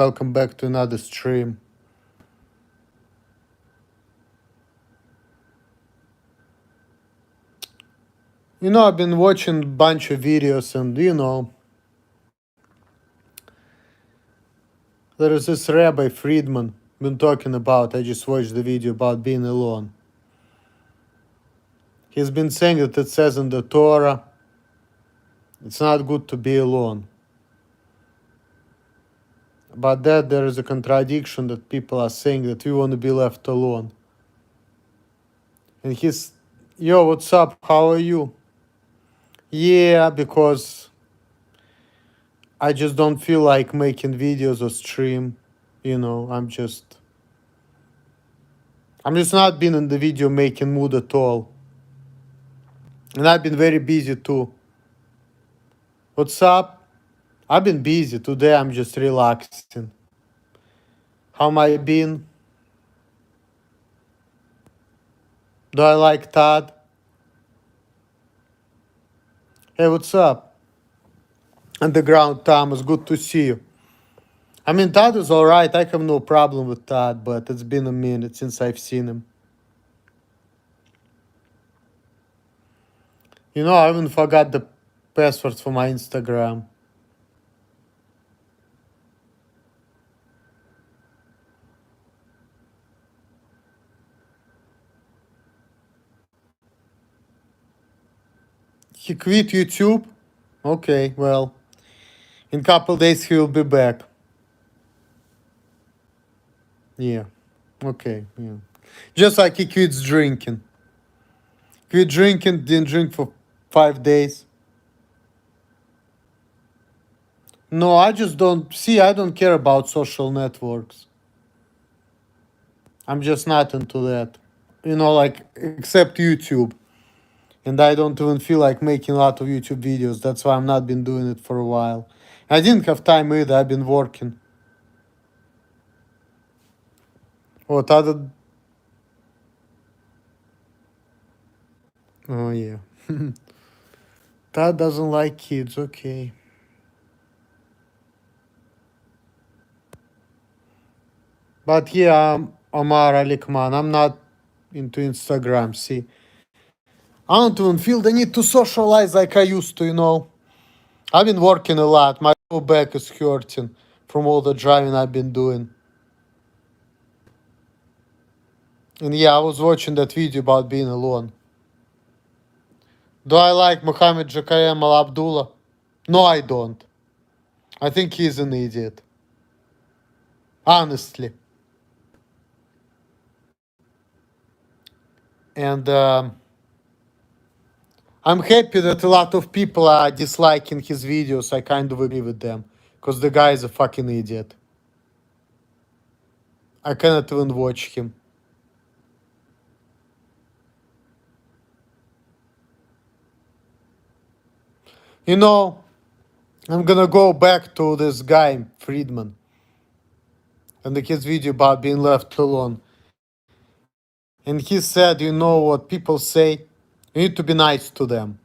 Welcome back to another stream. I've been watching a bunch of videos and, there is this Rabbi Friedman been talking about. I just watched the video about being alone. He's been saying that it says in the Torah, it's not good to be alone. But that there is a contradiction that people are saying that we want to be left alone. And he's, yo, what's up? How are you? Yeah, because I just don't feel like making videos or stream. I'm just not been in the video making mood at all. And I've been very busy too. What's up? I've been busy. Today I'm just relaxing. How am I been? Do I like Todd? Hey, what's up? Underground Thomas, good to see you. I mean, Todd is alright. I have no problem with Todd, but it's been a minute since I've seen him. I even forgot the password for my Instagram. He quit YouTube? Okay, well, in a couple days he will be back. Yeah, okay, yeah. Just like he quits drinking. Quit drinking, didn't drink for 5 days. No, I just don't see. I don't care about social networks. I'm just not into that. Like except YouTube. And I don't even feel like making a lot of YouTube videos. That's why I'm not been doing it for a while. I didn't have time either. I've been working. What other? Oh yeah. Todd doesn't like kids. Okay. But yeah, Omar Alikman. I'm not into Instagram. See, I don't even feel the need to socialize like I used to. I've been working a lot. My lower back is hurting from all the driving I've been doing. And yeah, I was watching that video about being alone. Do I like Mohammed Jakayem Al Abdullah? No, I don't. I think he's an idiot. Honestly. And I'm happy that a lot of people are disliking his videos. I kind of agree with them. Because the guy is a fucking idiot. I cannot even watch him. I'm gonna go back to this guy, Friedman, and his video about being left alone. And he said, what people say, you need to be nice to them.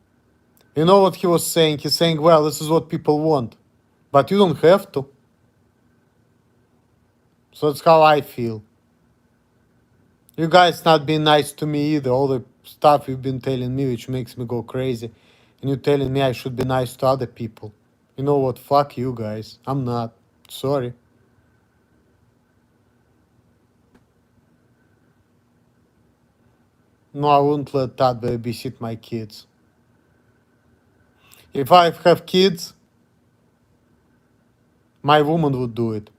You know what he was saying? He's saying, well, this is what people want, but you don't have to. So that's how I feel. You guys not being nice to me either. All the stuff you've been telling me, which makes me go crazy. And you telling me I should be nice to other people. You know what? Fuck you guys. I'm not. Sorry. No, I wouldn't let Todd babysit my kids. If I have kids, my woman would do it.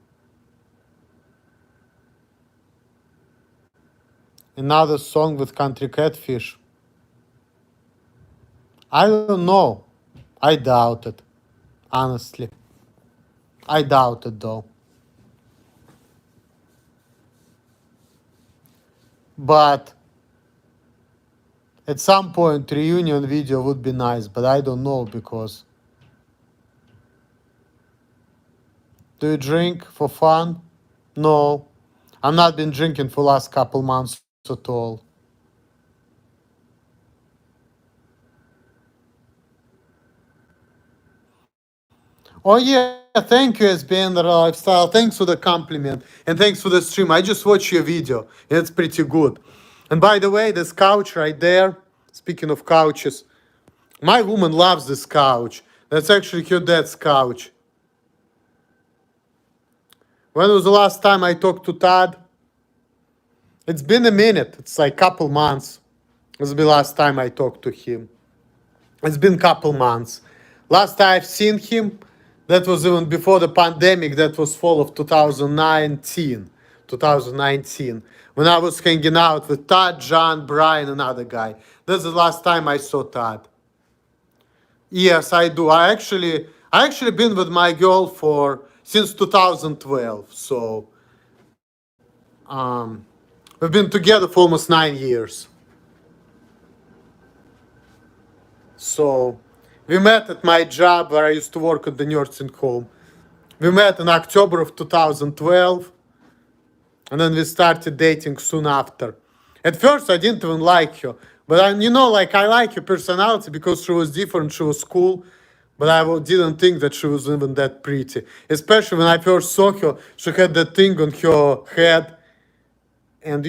Another song with Country Catfish. I don't know. I doubt it. Honestly. I doubt it though. But at some point reunion video would be nice, but I don't know because do you drink for fun? No. I've not been drinking for last couple months at all. Oh yeah, thank you, SBN Lifestyle. Thanks for the compliment and thanks for the stream. I just watched your video. It's pretty good. And by the way, this couch right there, speaking of couches, my woman loves this couch. That's actually her dad's couch. When was the last time I talked to Todd? It's been a minute. It's like a couple months. This will be the last time I talked to him. It's been a couple months. Last time I've seen him, that was even before the pandemic. That was fall of 2019. 2019. When I was hanging out with Todd, John, Brian, another guy. That's the last time I saw Todd. Yes, I do. I actually been with my girl since 2012. So we've been together for almost 9 years. So we met at my job where I used to work at the nursing home. We met in October of 2012, and then we started dating soon after. At first, I didn't even like her, but I like her personality because she was different, she was cool, but I didn't think that she was even that pretty. Especially when I first saw her, she had that thing on her head, and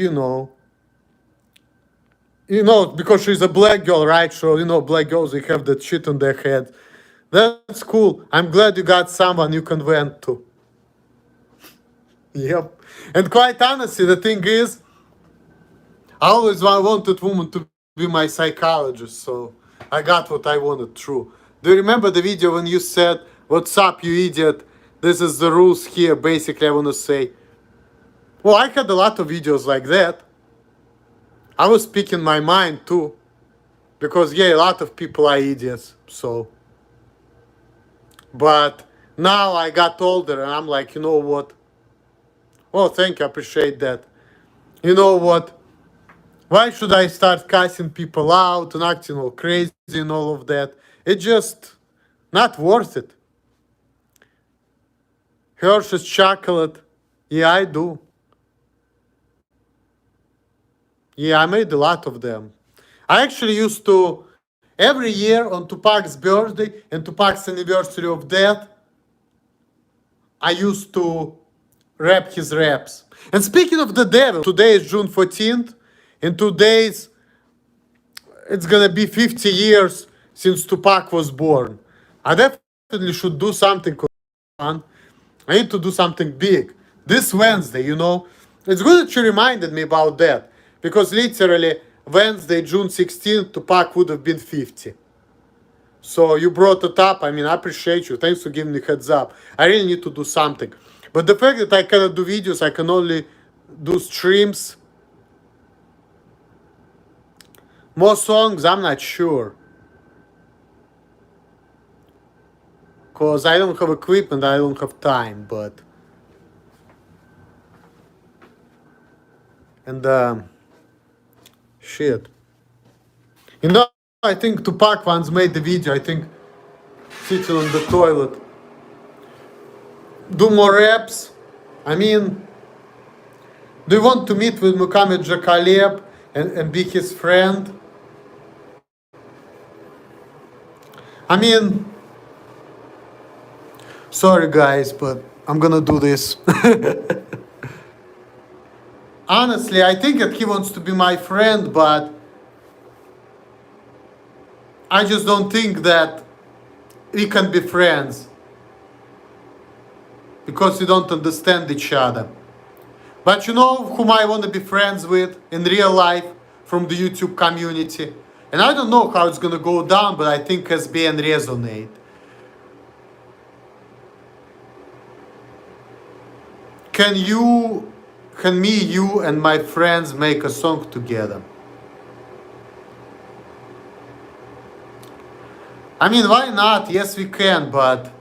because she's a black girl, right? So, black girls, they have that shit on their head. That's cool. I'm glad you got someone you can vent to. Yep. And quite honestly, the thing is, I always wanted woman to be my psychologist, so I got what I wanted through. Do you remember the video when you said, "What's up, you idiot? This is the rules here." Basically, I want to say, well, I had a lot of videos like that. I was speaking my mind too. Because, a lot of people are idiots, so. But now I got older and I'm like, you know what? Oh, thank you, I appreciate that. You know what? Why should I start cussing people out and acting all crazy and all of that? It's just not worth it. Hershey's chocolate. Yeah, I do. Yeah, I made a lot of them. I actually used to, every year on Tupac's birthday and Tupac's anniversary of death, I used to rap his raps. And speaking of the devil, today is June 14th. In 2 days, it's gonna be 50 years since Tupac was born. I definitely should do something fun. I need to do something big. This Wednesday, It's good that you reminded me about that. Because literally, Wednesday, June 16th, Tupac would have been 50. So you brought it up. I appreciate you. Thanks for giving me heads up. I really need to do something. But the fact that I cannot do videos, I can only do streams. More songs, I'm not sure. Because I don't have equipment, I don't have time, but... And, shit. I think Tupac once made the video, I think, sitting on the toilet. Do more raps. Do you want to meet with Muhammad Jakaleb and be his friend? Sorry guys, but I'm gonna do this. Honestly, I think that he wants to be my friend, but I just don't think that we can be friends. Because we don't understand each other. But you know whom I want to be friends with in real life from the YouTube community? And I don't know how it's gonna go down, but I think SBN resonate. Can me, you, and my friends make a song together? Why not? Yes, we can, but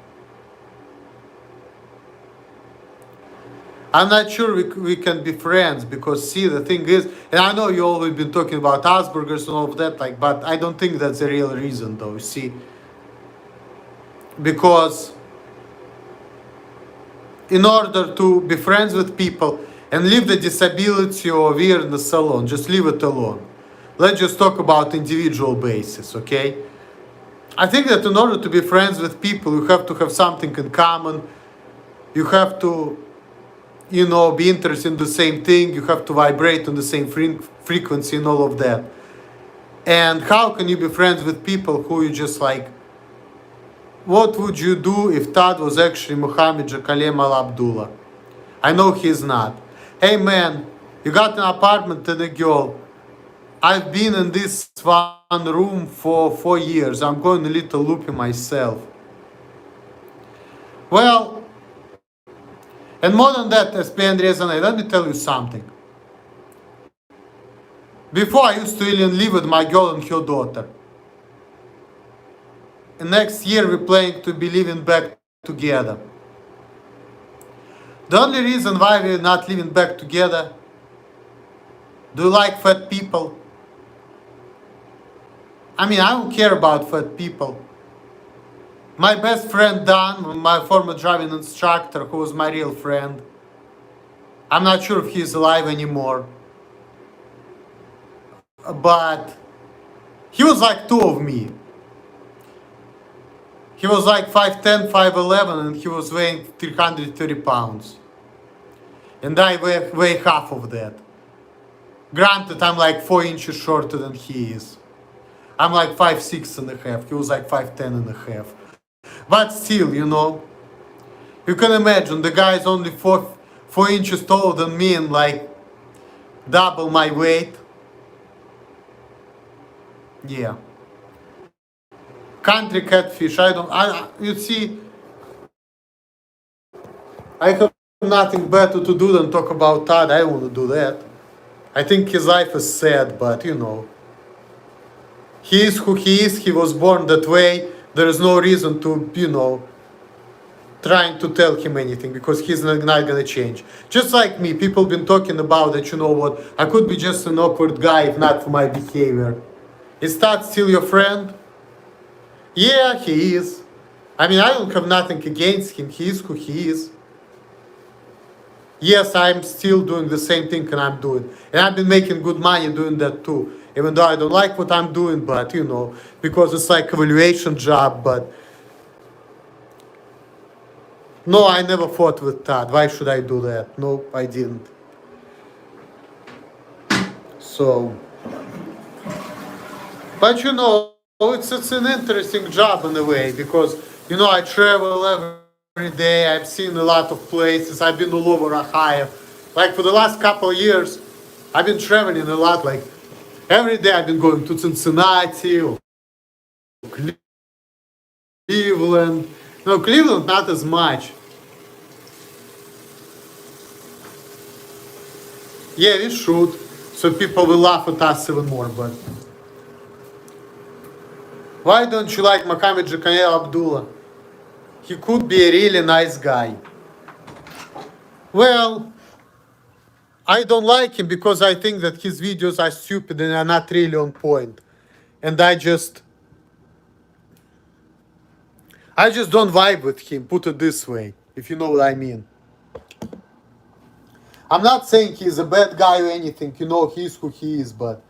I'm not sure we can be friends because, see, the thing is, and I know you always been talking about Asperger's and all of that, but I don't think that's the real reason, though, see? Because in order to be friends with people and leave the disability or weirdness alone, just leave it alone. Let's just talk about individual basis, okay? I think that in order to be friends with people, you have to have something in common. You have to, be interested in the same thing. You have to vibrate on the same frequency and all of that. And how can you be friends with people who you just like, what would you do if Todd was actually Mohammed Jakalem Al Abdullah? I know he's not. Hey man, you got an apartment and a girl. I've been in this one room for 4 years. I'm going a little loopy myself. Well, and more than that, SPN Resonate, let me tell you something. Before I used to even live with my girl and her daughter. And next year we're planning to be living back together. The only reason why we're not living back together, do you like fat people? I mean, I don't care about fat people. My best friend Dan, my former driving instructor, who was my real friend, I'm not sure if he's alive anymore. But he was like two of me. He was like 5'10", 5'11", and he was weighing 330 pounds. And I weigh half of that. Granted, I'm like 4 inches shorter than he is. I'm like 5'6" and a half. He was like 5'10" and a half. But still, you can imagine the guy is only 4 inches taller than me and like double my weight. Yeah. Country catfish. You see, I have nothing better to do than talk about Todd. I want to do that. I think his life is sad, but he is who he is. He was born that way. There is no reason to, trying to tell him anything because he's not going to change. Just like me, people been talking about that, what, I could be just an awkward guy if not for my behavior. Is Todd still your friend? Yeah, he is. I mean, I don't have nothing against him. He is who he is. Yes, I'm still doing the same thing and I'm doing. And I've been making good money doing that too. Even though I don't like what I'm doing, but because it's like evaluation job, but no, I never fought with Todd. Why should I do that? No, I didn't. So, but it's an interesting job in a way because, I travel every day. I've seen a lot of places. I've been all over Ohio. Like for the last couple of years, I've been traveling a lot. Like every day I've been going to Cincinnati or Cleveland. No, Cleveland not as much. Yeah, we should. So people will laugh at us even more, but why don't you like Mohammed Jakalem Abdullah? He could be a really nice guy. Well, I don't like him because I think that his videos are stupid and are not really on point. And I just don't vibe with him, put it this way, if you know what I mean. I'm not saying he's a bad guy or anything, he's who he is, but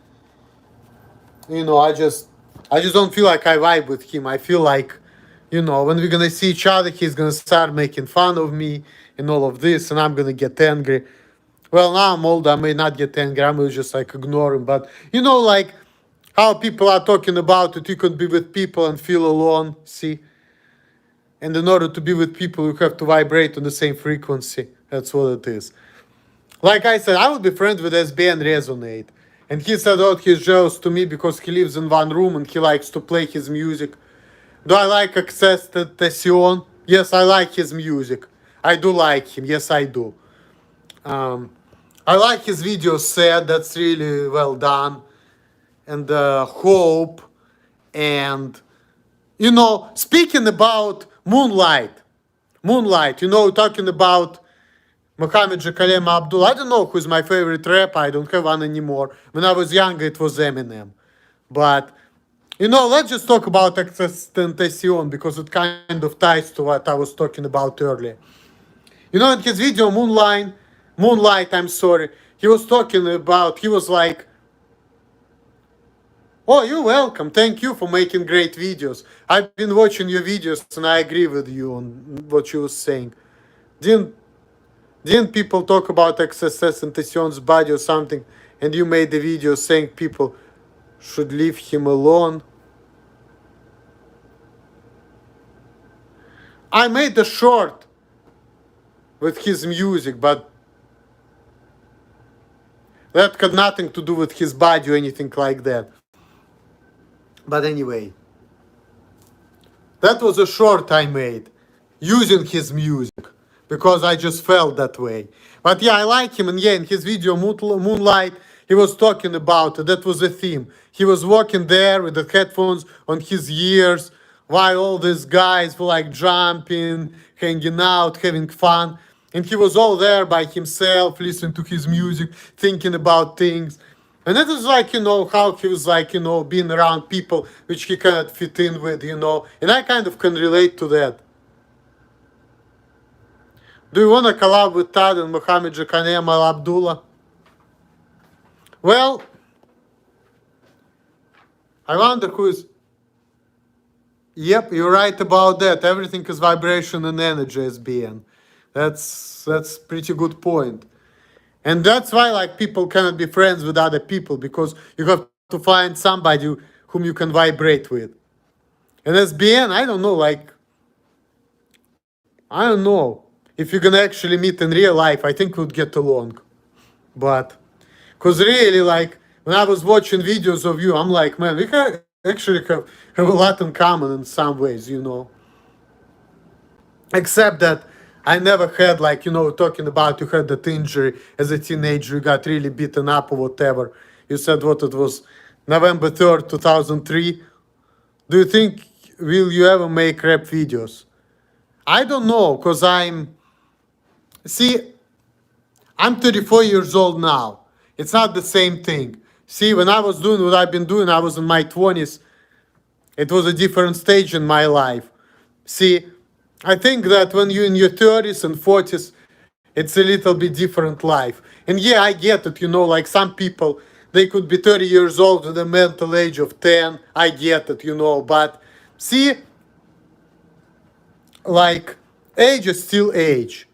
I just don't feel like I vibe with him. I feel like, when we're gonna see each other, he's gonna start making fun of me and all of this, and I'm gonna get angry. Well, now I'm older, I may not get angry, I may just like ignore him, but like how people are talking about it, you can be with people and feel alone, see? And in order to be with people, you have to vibrate on the same frequency. That's what it is. Like I said, I would be friends with SBN Resonate. And he said, he's jealous to me because he lives in one room and he likes to play his music. Do I like Access Tentacion? Yes, I like his music. I do like him. Yes, I do. I like his videos said. That's really well done. And Hope. And, speaking about Moonlight, talking about Mohammed Jakalem Abdullah. I don't know who's my favorite rapper. I don't have one anymore. When I was younger, it was Eminem. But, let's just talk about Access Tentacion because it kind of ties to what I was talking about earlier. In his video Moonlight, he was like, oh, you're welcome. Thank you for making great videos. I've been watching your videos and I agree with you on what you were saying. Didn't didn't people talk about XSS and Tession's body or something, and you made the video saying people should leave him alone? I made a short with his music, but that had nothing to do with his body or anything like that. But anyway, that was a short I made using his music because I just felt that way. But yeah, I like him, and yeah, in his video Moonlight, he was talking about it. That was a theme. He was walking there with the headphones on his ears while all these guys were like jumping, hanging out, having fun. And he was all there by himself, listening to his music, thinking about things. And that is like, how he was like, being around people which he cannot fit in with, And I kind of can relate to that. Do you want to collab with Tad and Mohammed Jakanem Al Abdullah? Well, I wonder who is. Yep, you're right about that. Everything is vibration and energy, SBN. That's pretty good point. And that's why like people cannot be friends with other people, because you have to find somebody whom you can vibrate with. And SBN, I don't know, I don't know. If you're gonna actually meet in real life, I think we'd get along. But, cause really, when I was watching videos of you, I'm like, man, we actually have a lot in common in some ways, Except that I never had, talking about you had that injury as a teenager, you got really beaten up or whatever. You said what it was, November 3rd, 2003. Do you think, will you ever make rap videos? I don't know, because I'm 34 years old now. It's not the same thing. See, when I was doing what I've been doing, I was in my 20s. It was a different stage in my life. See, I think that when you're in your 30s and 40s, it's a little bit different life. And yeah, I get it, like some people, they could be 30 years old with a mental age of 10. I get it, but see, age is still age.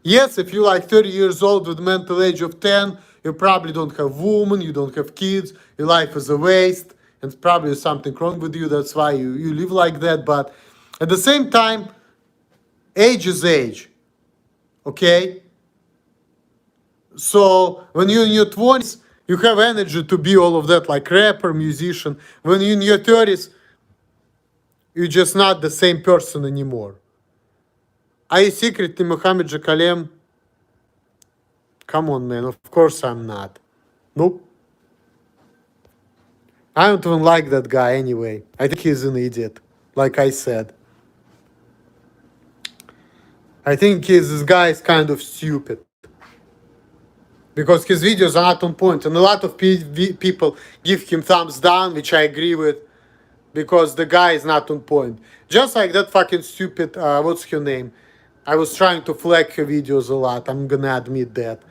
Yes, if you're 30 years old with mental age of 10, you probably don't have woman, you don't have kids, your life is a waste, and probably something wrong with you. That's why you live like that. But at the same time, age is age. Okay? So when you're in your 20s, you have energy to be all of that, like rapper, musician. When you're in your 30s, you're just not the same person anymore. Are you secretly Mohammed Jakalem? Come on, man. Of course I'm not. Nope. I don't even like that guy anyway. I think he's an idiot, like I said. I think this guy is kind of stupid. Because his videos are not on point. And a lot of people give him thumbs down, which I agree with. Because the guy is not on point. Just like that fucking stupid, what's her name? I was trying to flag her videos a lot. I'm gonna admit that.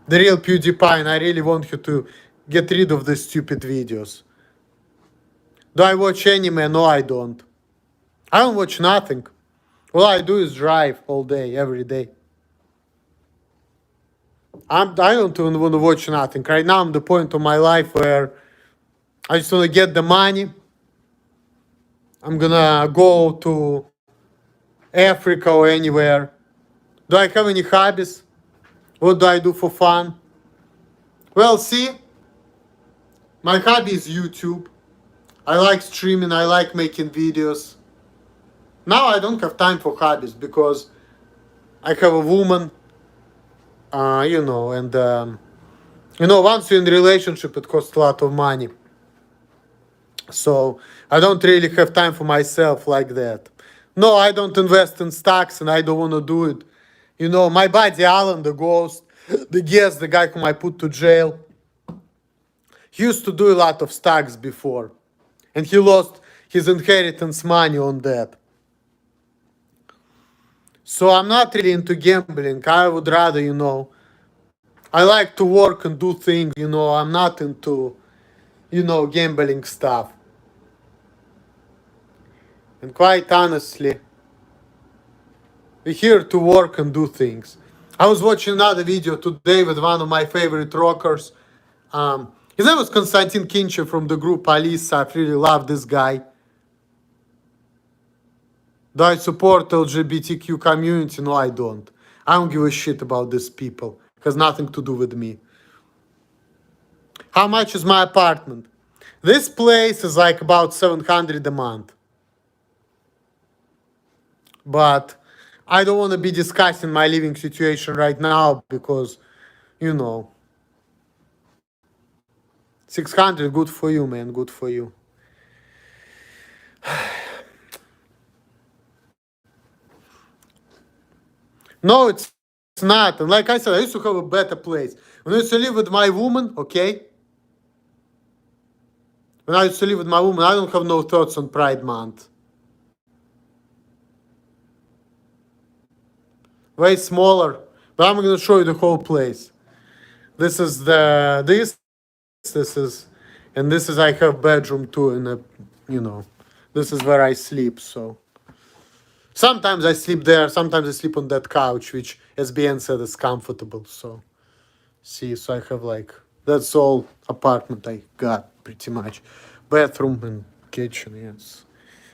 The real PewDiePie, and I really want her to get rid of these stupid videos. Do I watch anime? No, I don't. I don't watch nothing. All I do is drive all day, every day. I don't even want to watch nothing. Right now, I'm at the point of my life where I just want to get the money. I'm gonna go to Africa or anywhere. Do I have any hobbies? What do I do for fun? Well, see, my hobby is YouTube. I like streaming, I like making videos. Now I don't have time for hobbies because I have a woman, and once you're in a relationship, it costs a lot of money. So I don't really have time for myself like that. No, I don't invest in stocks and I don't want to do it. My buddy Alan, the ghost, the guest, the guy whom I put to jail, he used to do a lot of stocks before. And he lost his inheritance money on that. So I'm not really into gambling. I would rather, I like to work and do things, I'm not into, gambling stuff. And quite honestly, We're here to work and do things. I was watching another video today with one of my favorite rockers. His name was Konstantin Kinchev from the group Alisa. I really love this guy. Do I support LGBTQ community? No, I don't. I don't give a shit about these people. It has nothing to do with me. How much is my apartment? This place is like about 700 a month. But I don't want to be discussing my living situation right now because, you know, 600, good for you, man, good for you. No, it's not. And like I said, I used to have a better place. When I used to live with my woman, okay? When I used to live with my woman, I don't have no thoughts on Pride Month. Way smaller. But I'm going to show you the whole place. This is this is, and this is, I have bedroom too, and you know, this is where I sleep, so. Sometimes I sleep there, sometimes I sleep on that couch, which SBN said is comfortable, so. See, so I have like, that's all apartment I got, pretty much. Bathroom and kitchen, yes.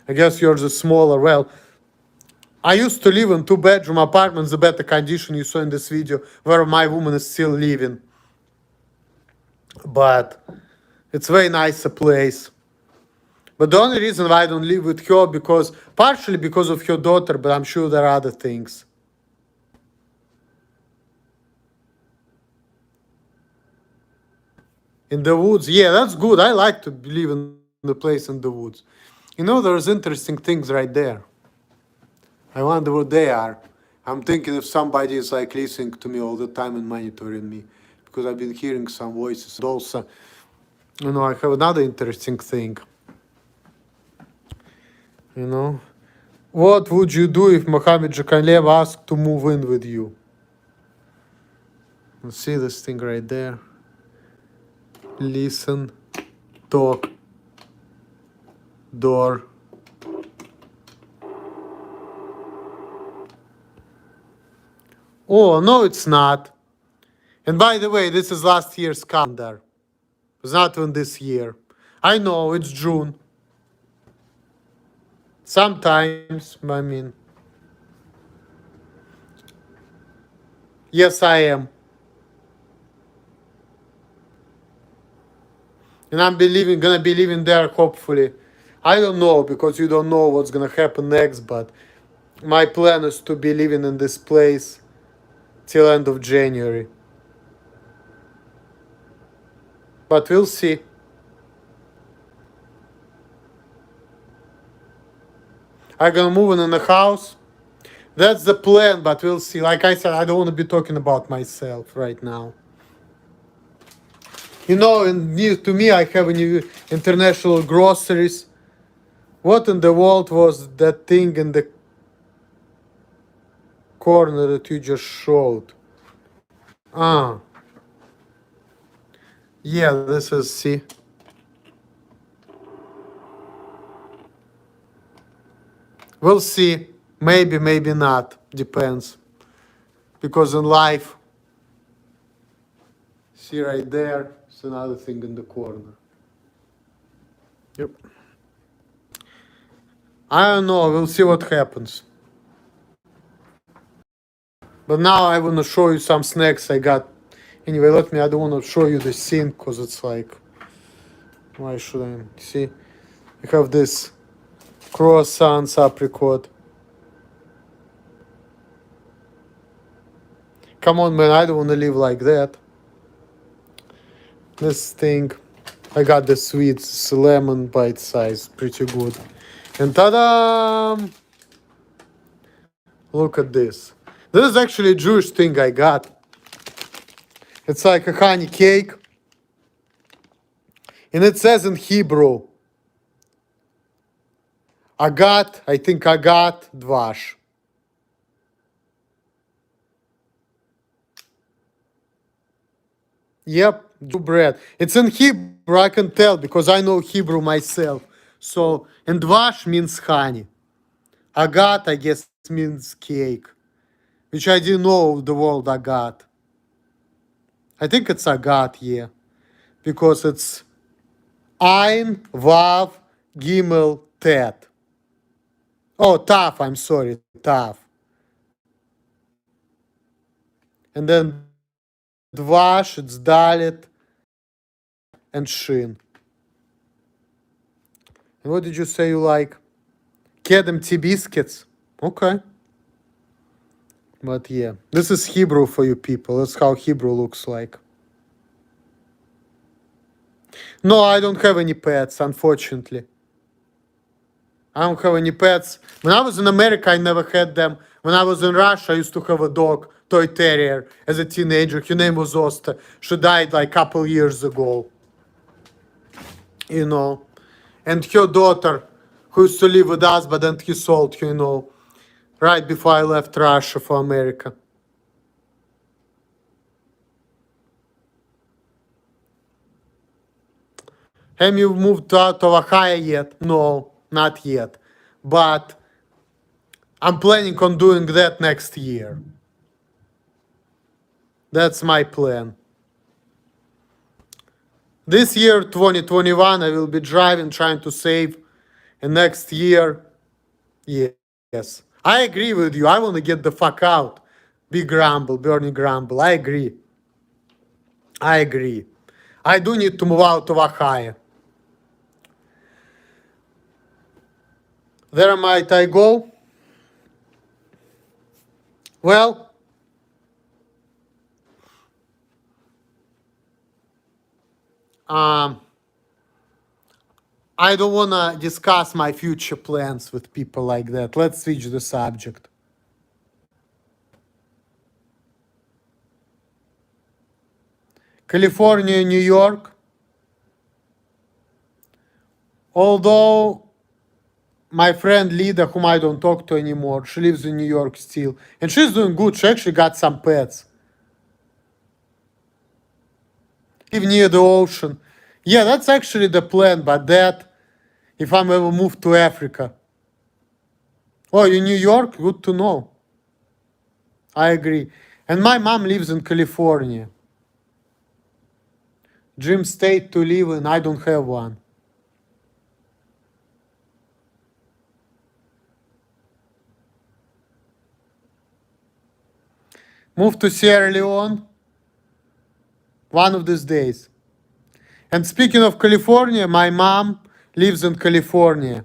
I guess yours is smaller. Well, I used to live in 2-bedroom apartments, the better condition you saw in this video, where my woman is still living. But it's very nice place. But the only reason why I don't live with her, because partially because of her daughter, but I'm sure there are other things. In the woods, yeah, that's good. I like to live in the place in the woods. You know, there's interesting things right there. I wonder what they are. I'm thinking if somebody is like listening to me all the time and monitoring me, because I've been hearing some voices. Also, you know, I have another interesting thing. You know, what would you do if Mohammed Jakalev asked to move in with you? You see this thing right there? Listen, talk, door. Oh, no, it's not. And by the way, this is last year's calendar. It's not even this year. I know, it's June. Sometimes, I mean. Yes, I am. And I'm gonna be living there, hopefully. I don't know, because you don't know what's gonna happen next, but my plan is to be living in this place till end of January. But we'll see. I'm gonna move in a house. That's the plan, but we'll see. Like I said, I don't want to be talking about myself right now. You know, to me, I have a new international groceries. What in the world was that thing in the corner that you just showed? Ah. Yeah, this is, see. We'll see. Maybe, maybe not. Depends. Because in life, see right there, it's another thing in the corner. Yep. I don't know. We'll see what happens. But now I want to show you some snacks I got. Anyway, I don't want to show you the scene because it's like, why should I? See, I have this croissants apricot. Come on, man, I don't want to live like that. This thing, I got the sweets, lemon bite size, pretty good. And ta-da! Look at this. This is actually a Jewish thing I got. It's like a honey cake. And it says in Hebrew, Agat, I think Agat Dvash. Yep, Jew bread. It's in Hebrew, I can tell because I know Hebrew myself. So, and Dvash means honey. Agat, I guess, means cake. which I didn't know the world I got. I think it's a God, yeah, because it's Ein, Vav, Gimel, Tet. Oh, Tav, I'm sorry, Tav. And then Dvash, it's Dalet, and Shin. And what did you say you like? Kedem tea biscuits. Okay. But yeah, this is Hebrew for you people. That's how Hebrew looks like. No, I don't have any pets, unfortunately. I don't have any pets. When I was in America, I never had them. When I was in Russia, I used to have a dog, toy terrier, as a teenager. Her name was Osta. She died like a couple years ago. You know. And her daughter, who used to live with us, but then he sold her, you know, right before I left Russia for America. Have you moved to Ohio yet? No, not yet. But I'm planning on doing that next year. That's my plan. This year, 2021, I will be driving, trying to save. And next year, yes. I agree with you. I want to get the fuck out. Big Grumble, Bernie Grumble. I agree. I agree. I do need to move out of Ohio. Where might I go? Well, I don't want to discuss my future plans with people like that. Let's switch the subject. California, New York. Although my friend Lida, whom I don't talk to anymore, she lives in New York still. And she's doing good. She actually got some pets. Live near the ocean. Yeah, that's actually the plan, but that, if I'm ever move to Africa. Oh, in New York? Good to know. I agree. And my mom lives in California. Dream state to live in, I don't have one. Move to Sierra Leone one of these days. And speaking of California, my mom lives in California.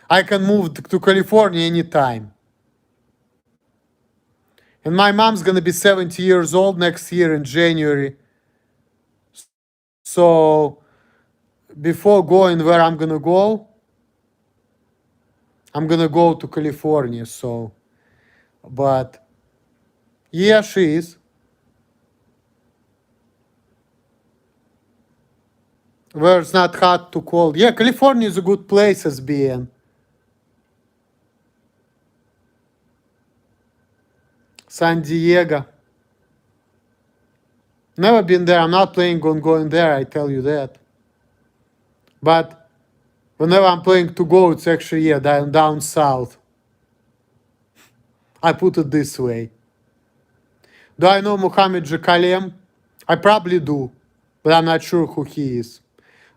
I can move to California anytime. And my mom's gonna be 70 years old next year in January. So before going where I'm gonna go to California. So, but yeah, she is. Where it's not hot to cold. Yeah, California is a good place as being. San Diego. Never been there. I'm not planning on going there, I tell you that. But whenever I'm planning to go, it's actually, yeah, down south. I put it this way. Do I know Mohammed Jekalem? I probably do, but I'm not sure who he is.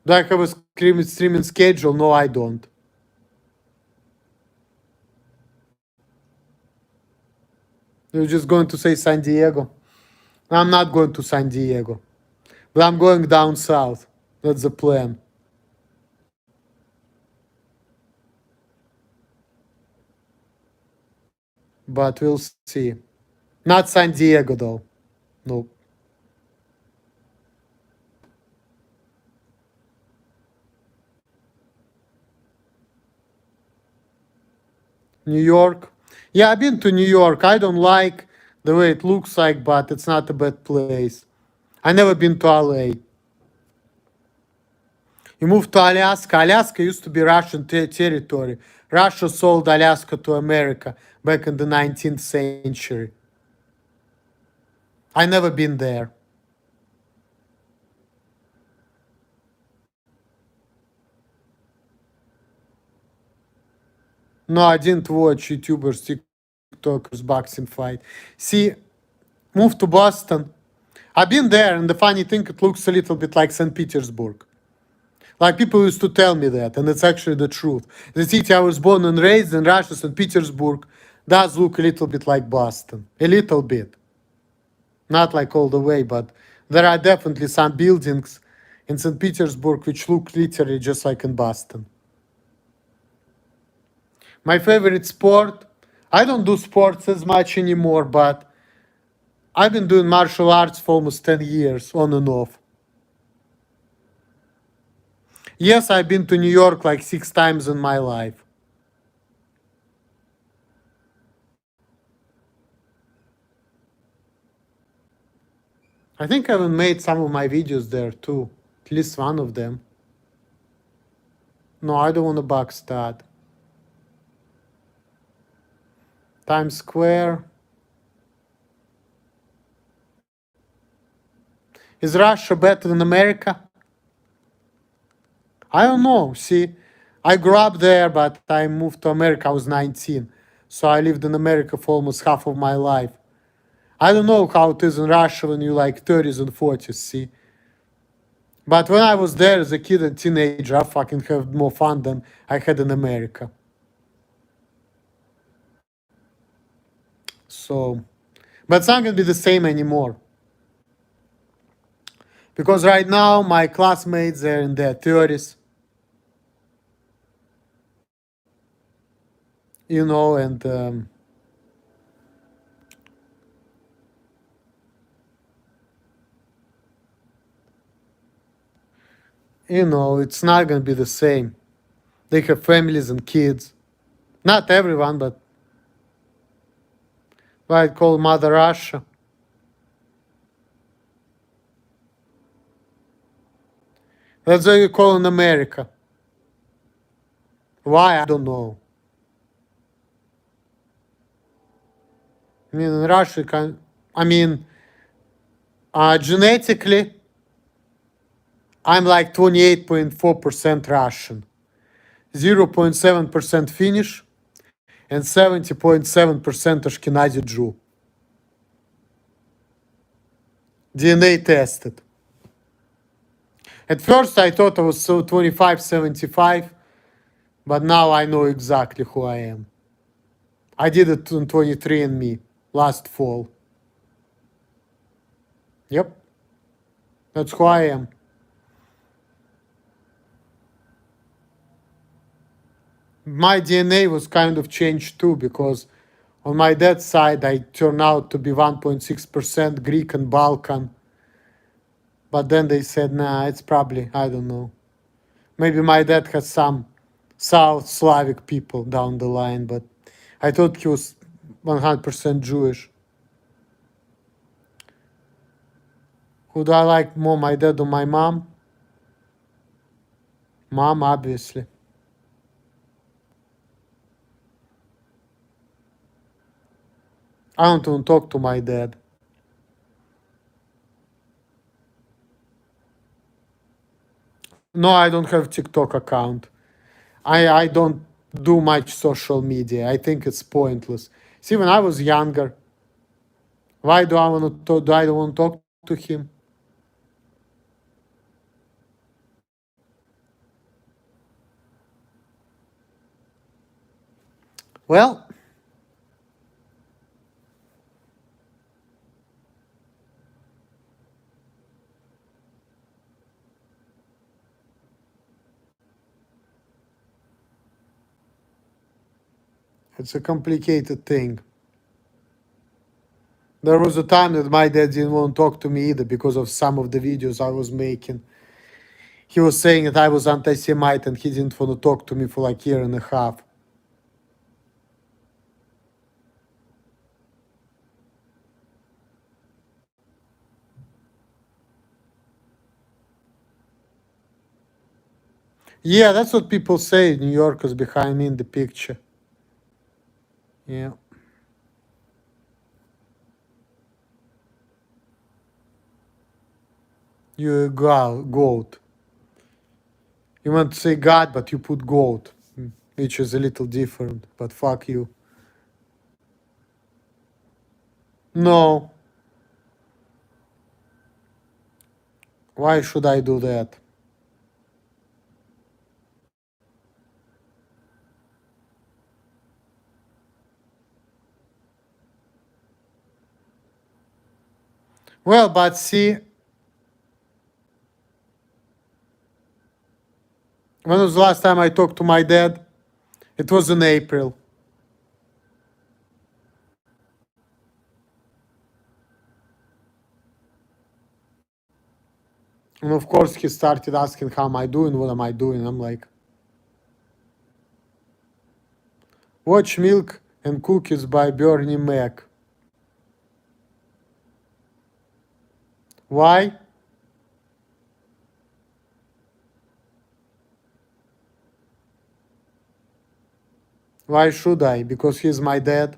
Do I have a streaming schedule? No, I don't. You're just going to say San Diego? I'm not going to San Diego, but I'm going down south. That's the plan. But we'll see. Not San Diego, though. Nope. New York. Yeah, I've been to New York. I don't like the way it looks like, but it's not a bad place. I never been to LA. You moved to Alaska. Alaska used to be Russian territory. Russia sold Alaska to America back in the 19th century. I never been there. No, I didn't watch YouTubers, TikTokers boxing fight. See, moved to Boston. I've been there, and the funny thing, it looks a little bit like St. Petersburg. Like people used to tell me that, and it's actually the truth. The city I was born and raised in, Russia, St. Petersburg, does look a little bit like Boston. A little bit. Not like all the way, but there are definitely some buildings in St. Petersburg which look literally just like in Boston. My favorite sport, I don't do sports as much anymore, but I've been doing martial arts for almost 10 years, on and off. Yes, I've been to New York like 6 times in my life. I think I even made some of my videos there too, at least one of them. No, I don't want to Bogstad. Times Square. Is Russia better than America? I don't know. See, I grew up there, but I moved to America. I was 19. So I lived in America for almost half of my life. I don't know how it is in Russia when you're like 30s and 40s, see. But when I was there as a kid and teenager, I fucking had more fun than I had in America. So, but it's not gonna be the same anymore. Because right now, my classmates are in their 30s. You know, and you know, it's not gonna be the same. They have families and kids. Not everyone, but what I call Mother Russia. That's what you call in America. Why? I don't know. I mean, in Russia, genetically, I'm like 28.4% Russian, 0.7% Finnish, and 70.7% Ashkenazi Jew. DNA tested. At first, I thought I was so 25-75, but now I know exactly who I am. I did it on 23andMe last fall. Yep. That's who I am. My DNA was kind of changed too, because on my dad's side, I turned out to be 1.6% Greek and Balkan. But then they said, nah, it's probably, I don't know. Maybe my dad has some South Slavic people down the line, but I thought he was 100% Jewish. Who do I like more, my dad or my mom? Mom, obviously. I don't even talk to my dad. No, I don't have TikTok account. I don't do much social media. I think it's pointless. See, when I was younger, why do I want to talk? Do I want to talk to him? Well, it's a complicated thing. There was a time that my dad didn't want to talk to me either because of some of the videos I was making. He was saying that I was anti-Semite and he didn't want to talk to me for like a year and a half. Yeah, that's what people say. New Yorkers behind me in the picture. Yeah. You're a goat. You want to say God, but you put goat, which is a little different, but fuck you. No. Why should I do that? Well, but see, when was the last time I talked to my dad? It was in April. And of course, he started asking how am I doing, what am I doing. I'm like, watch Milk and Cookies by Bernie Mac. Why? Why should I? Because he's my dad.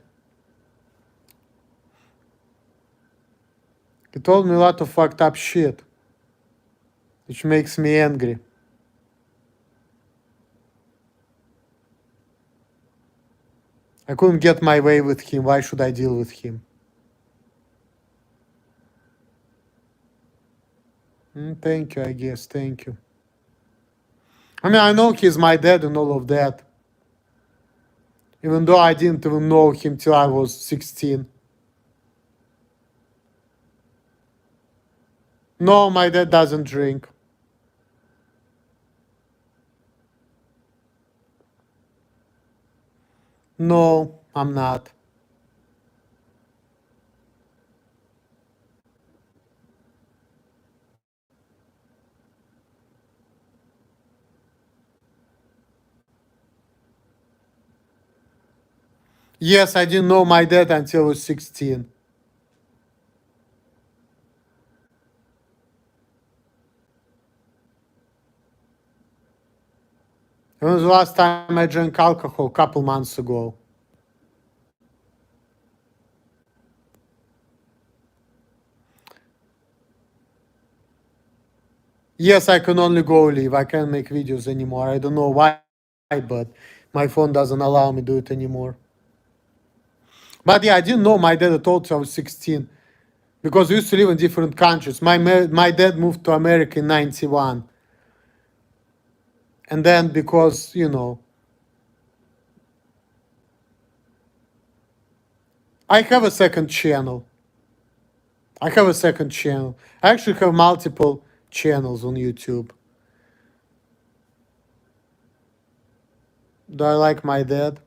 He told me a lot of fucked up shit, which makes me angry. I couldn't get my way with him. Why should I deal with him? Thank you, I guess. Thank you. I mean, I know he's my dad and all of that. Even though I didn't even know him till I was 16. No, my dad doesn't drink. No, I'm not. Yes, I didn't know my dad until I was 16. When was the last time I drank alcohol? A couple months ago. Yes, I can only go live. I can't make videos anymore. I don't know why, but my phone doesn't allow me to do it anymore. But yeah, I didn't know my dad at all till I was 16. Because we used to live in different countries. My dad moved to America in 91. And then because, I have a second channel. I actually have multiple channels on YouTube. Do I like my dad?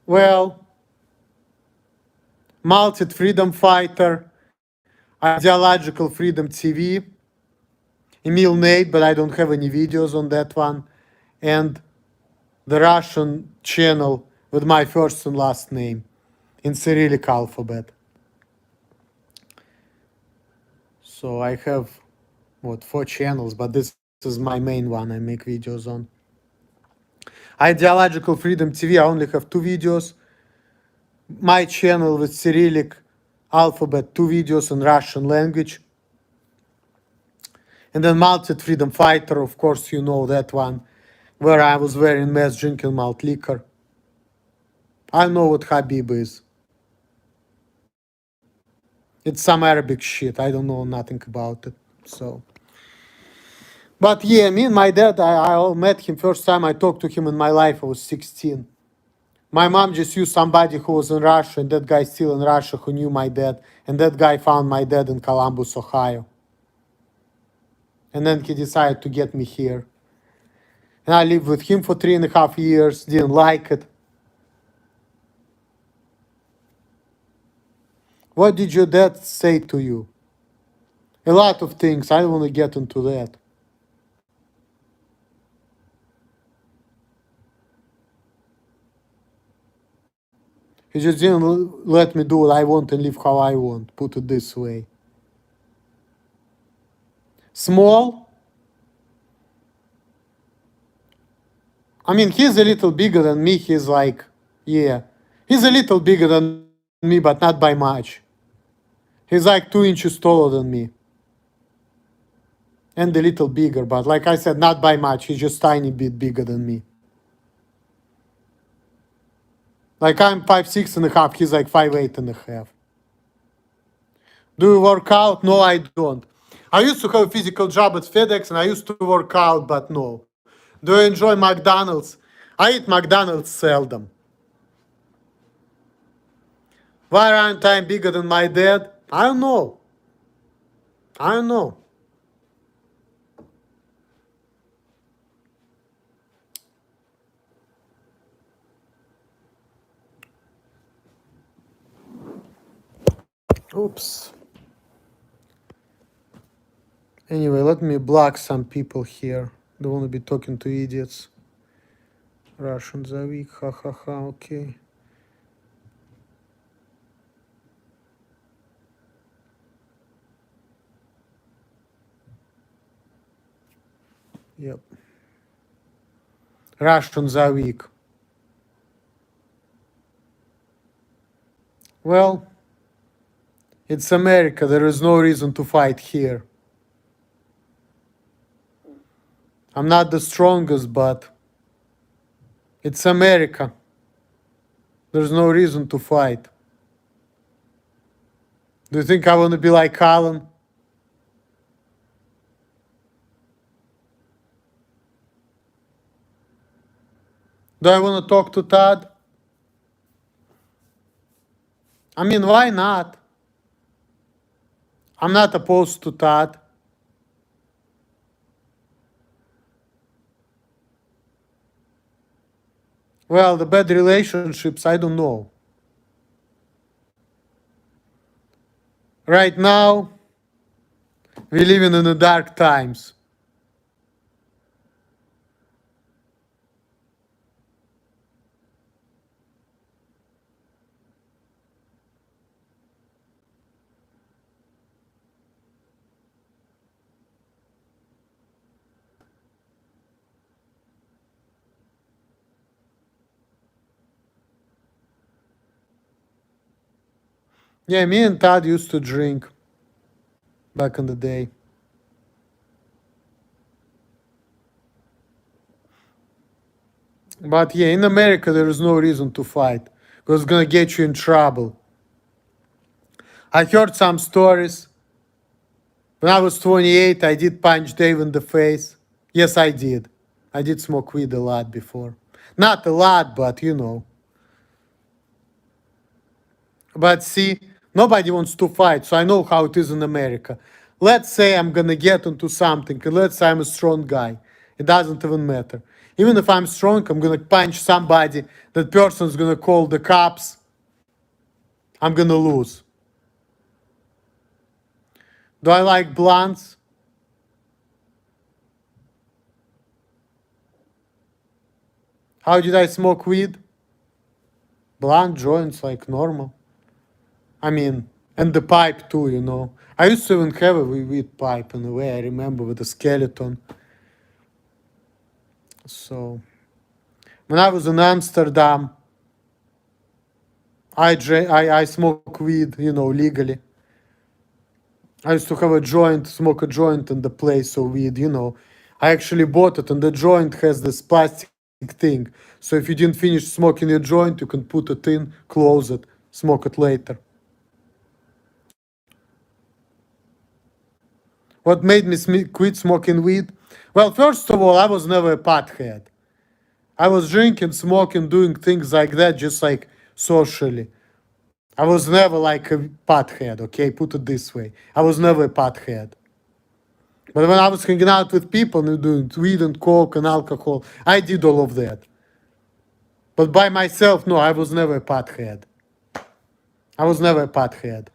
Well, Multi Freedom Fighter, Ideological Freedom TV, Emil Nate, but I don't have any videos on that one, and the Russian channel with my first and last name in Cyrillic alphabet. So I have, 4 channels, but this is my main one I make videos on. Ideological Freedom TV, I only have 2 videos. My channel with Cyrillic alphabet, 2 videos in Russian language. And then Multi Freedom Fighter, of course, you know that one, where I was wearing mask drinking malt liquor. I know what Habib is. It's some Arabic shit. I don't know nothing about it. So, but yeah, me and my dad, I met him first time I talked to him in my life. I was 16. My mom just used somebody who was in Russia, and that guy still in Russia who knew my dad, and that guy found my dad in Columbus, Ohio. And then he decided to get me here. And I lived with him for 3.5 years, didn't like it. What did your dad say to you? A lot of things. I don't want to get into that. He just didn't let me do what I want and live how I want. Put it this way. Small. I mean, he's a little bigger than me. He's like, yeah. He's a little bigger than me, but not by much. He's like 2 inches taller than me. And a little bigger, but like I said, not by much. He's just tiny bit bigger than me. Like I'm 5'6.5", he's like 5'8.5". Do you work out? No, I don't. I used to have a physical job at FedEx and I used to work out, but no. Do I enjoy McDonald's? I eat McDonald's seldom. Why aren't I bigger than my dad? I don't know. I don't know. Oops. Anyway, let me block some people here. Don't want to be talking to idiots. Russians are weak. Ha ha ha. Okay. Yep. Russians are weak. Well, it's America. There is no reason to fight here. I'm not the strongest, but it's America. There's no reason to fight. Do you think I want to be like Alan? Do I want to talk to Todd? I mean, why not? I'm not opposed to Todd. Well, the bad relationships, I don't know. Right now, we're living in the dark times. Yeah, me and Todd used to drink back in the day. But yeah, in America, there is no reason to fight because it's going to get you in trouble. I heard some stories. When I was 28, I did punch Dave in the face. Yes, I did. I did smoke weed a lot before. Not a lot, but you know. But see, nobody wants to fight, so I know how it is in America. Let's say I'm gonna get into something, and let's say I'm a strong guy. It doesn't even matter. Even if I'm strong, I'm gonna punch somebody. That person's gonna call the cops. I'm gonna lose. Do I like blunts? How did I smoke weed? Blunt joints like normal. I mean, and the pipe too, you know. I used to even have a weed pipe in a way, I remember, with a skeleton. So, when I was in Amsterdam, I smoke weed, you know, legally. I used to have a joint, smoke a joint in the place of weed, you know. I actually bought it, and the joint has this plastic thing. So if you didn't finish smoking your joint, you can put it in, close it, smoke it later. What made me quit smoking weed? Well, first of all, I was never a pothead. I was drinking, smoking, doing things like that, just like socially. I was never like a pothead, okay? Put it this way. I was never a pothead. But when I was hanging out with people and doing weed and coke and alcohol, I did all of that. But by myself, no, I was never a pothead. I was never a pothead.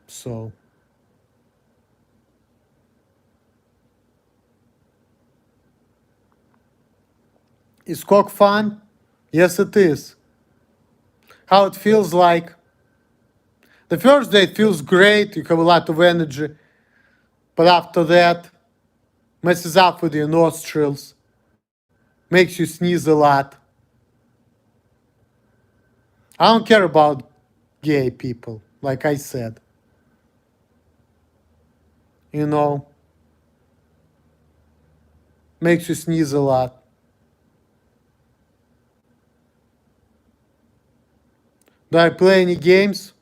So. Is coke fun? Yes, it is. How it feels like? The first day it feels great, you have a lot of energy. But after that, messes up with your nostrils, makes you sneeze a lot. I don't care about gay people, like I said. You know, makes you sneeze a lot. Do I play any games?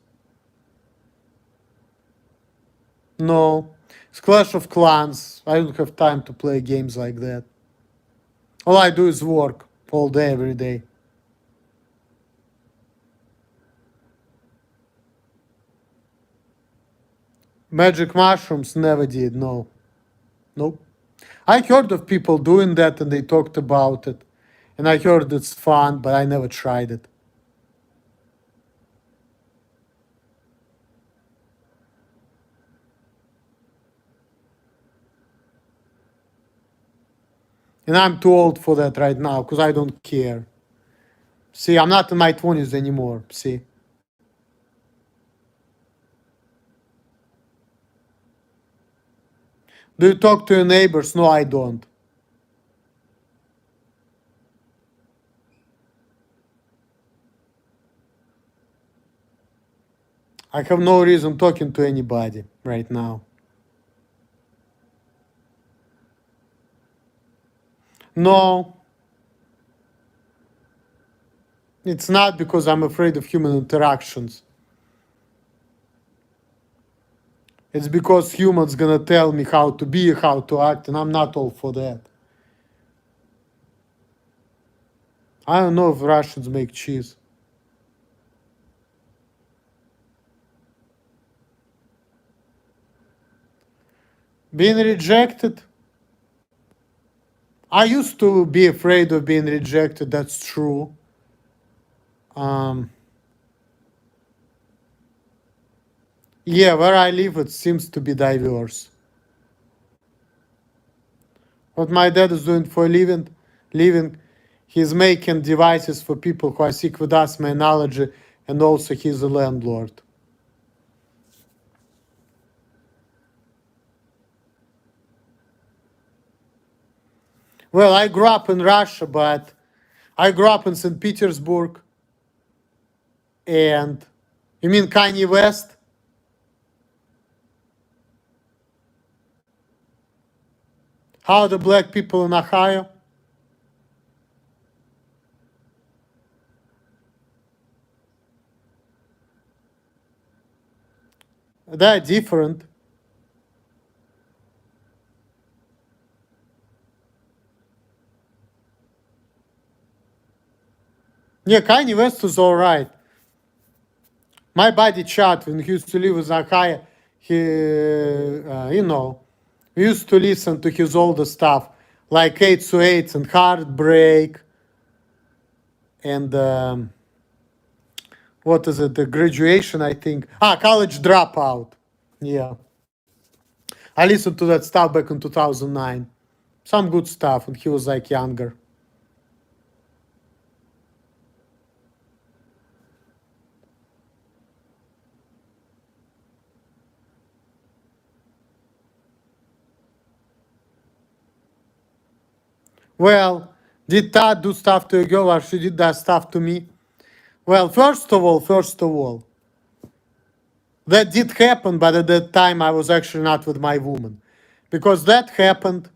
No. It's Clash of Clans. I don't have time to play games like that. All I do is work all day, every day. Magic mushrooms, never did, no. Nope. I heard of people doing that and they talked about it. And I heard it's fun, but I never tried it. And I'm too old for that right now because I don't care. See, I'm not in my 20s anymore. See? Do you talk to your neighbors? No, I don't. I have no reason talking to anybody right now. No, it's not because I'm afraid of human interactions. It's because humans gonna tell me how to be, how to act, and I'm not all for that. I don't know if Russians make cheese. Being rejected? I used to be afraid of being rejected, that's true. Yeah, where I live, it seems to be diverse. What my dad is doing for a living, he's making devices for people who are sick with asthma and allergy, and also he's a landlord. Well, I grew up in Russia, but I grew up in St. Petersburg. And you mean Kanye West? How are the black people in Ohio? They're different. Yeah, Kanye West is all right. My buddy Chad, when he used to live in Ohio, he, we used to listen to his older stuff, like 808 and Heartbreak, and what is it, the Graduation, I think. College Dropout. Yeah. I listened to that stuff back in 2009. Some good stuff, and he was like younger. Well, did Todd do stuff to a girl or she did that stuff to me? Well, first of all, that did happen, but at that time I was actually not with my woman. Because that happened,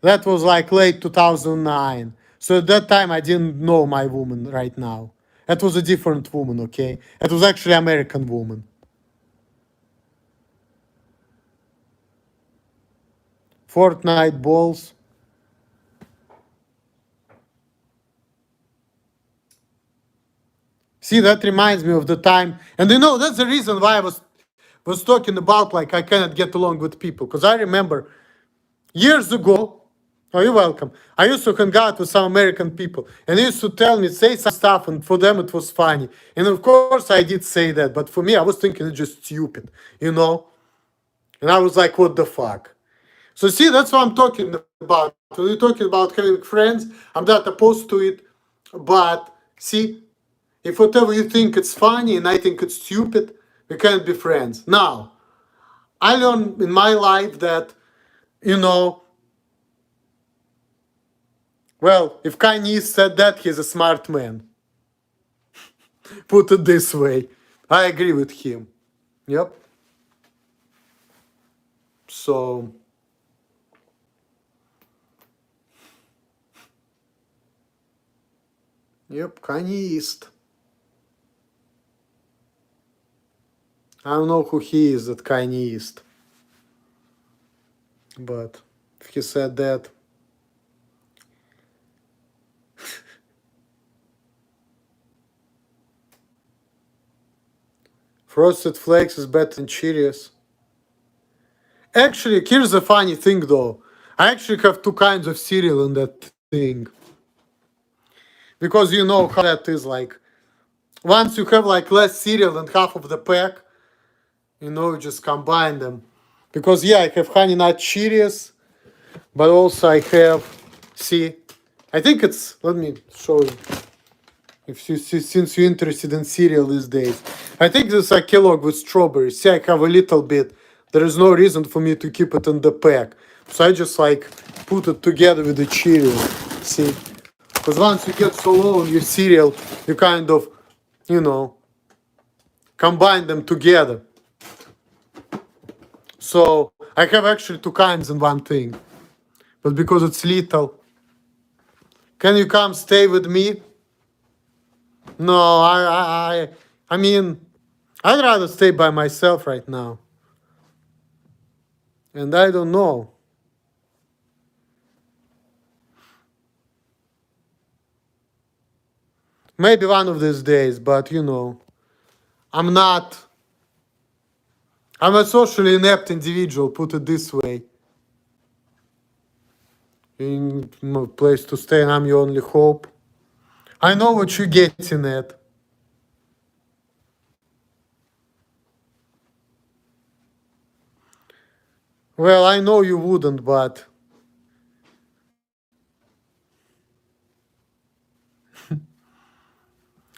that was like late 2009. So at that time I didn't know my woman right now. That was a different woman, okay? It was actually American woman. Fortnite balls. See, that reminds me of the time, and that's the reason why I was talking about like I cannot get along with people. Because I remember years ago, oh, you're welcome. I used to hang out with some American people, and they used to tell me, say some stuff, and for them it was funny. And of course, I did say that, but for me, I was thinking it's just stupid, you know? And I was like, what the fuck? So, see, that's what I'm talking about. When you're talking about having friends, I'm not opposed to it, but see, if whatever you think it's funny and I think it's stupid, we can't be friends. Now, I learned in my life that, you know, well, if Kanye said that, he's a smart man. Put it this way. I agree with him. Yep. So, yep, Kanye East. I don't know who he is, that Kanye East. But if he said that. Frosted Flakes is better than Cheerios. Actually, here's the funny thing though. I actually have two kinds of cereal in that thing. Because you know how that is like. Once you have like less cereal than half of the pack, you just combine them. Because yeah, I have Honey Nut Cheerios, but also I have, see, I think it's, let me show you. Since you're interested in cereal these days. I think this is a Kellogg with strawberries. See, I have a little bit. There is no reason for me to keep it in the pack. So I just like put it together with the cereal. See? Because once you get so low on your cereal, you kind of, combine them together. So I have actually two kinds in one thing. But because it's little. Can you come stay with me? No, I mean, I'd rather stay by myself right now. And I don't know. Maybe one of these days, but I'm not. I'm a socially inept individual, put it this way. In no place to stay, and I'm your only hope. I know what you're getting at. Well, I know you wouldn't, but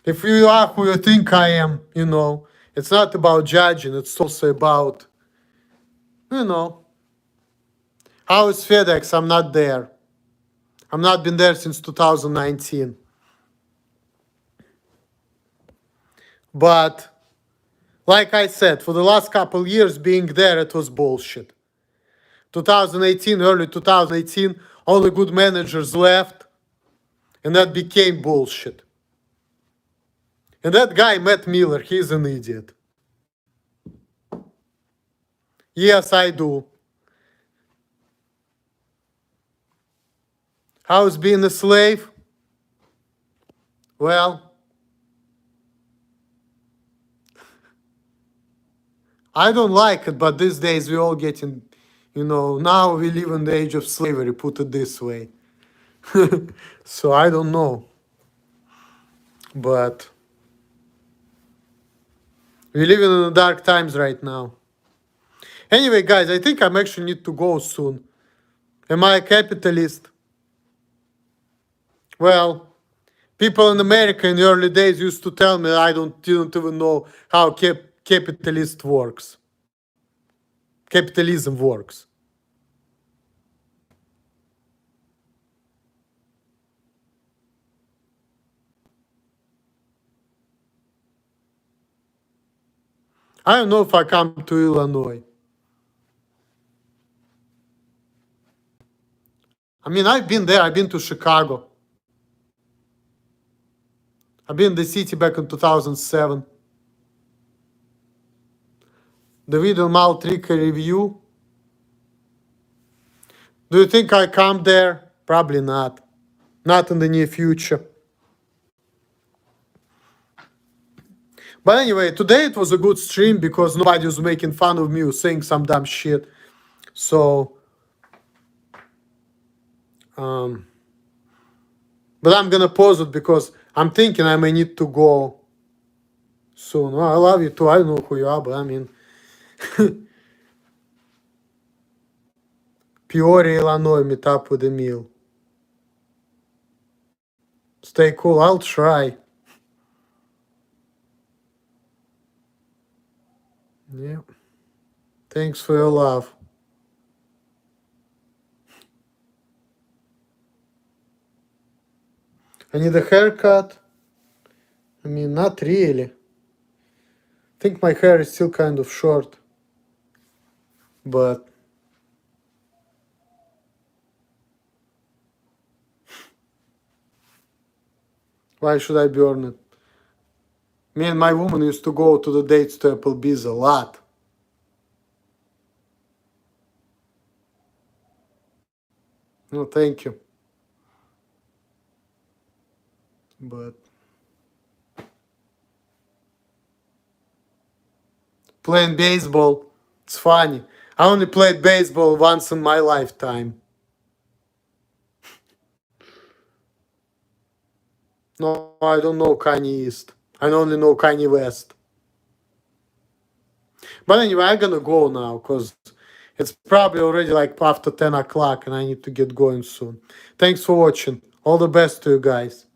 if you are who you think I am, it's not about judging, it's also about, how is FedEx? I'm not there. I'm not been there since 2019. But, like I said, for the last couple years being there, it was bullshit. 2018, early 2018, all the good managers left, and that became bullshit. And that guy, Matt Miller, he's an idiot. Yes, I do. How's being a slave? Well, I don't like it, but these days we all getting, now we live in the age of slavery, put it this way. So I don't know. But we live in the dark times right now. Anyway, guys, I think I'm actually need to go soon. Am I a capitalist? Well, people in America in the early days used to tell me I didn't even know how capitalism works. Capitalism works. I don't know if I come to Illinois. I mean, I've been there. I've been to Chicago. I've been in the city back in 2007. The Vidal Maltrika review. Do you think I come there? Probably not. Not in the near future. But anyway, today it was a good stream because nobody was making fun of me or saying some dumb shit. So, but I'm gonna pause it because I'm thinking I may need to go soon. Well, I love you too. I don't know who you are, but I mean, Peoria, Illinois, meet up with Emil. Stay cool. I'll try. Yeah. Thanks for your love. I need a haircut. I mean, not really. I think my hair is still kind of short. But why should I burn it? Me and my woman used to go to the dates to Applebee's a lot. No, thank you. But playing baseball, it's funny. I only played baseball once in my lifetime. No, I don't know Kanye East. I only know Kanye West. But anyway, I'm gonna go now because it's probably already like after 10 o'clock and I need to get going soon. Thanks for watching. All the best to you guys.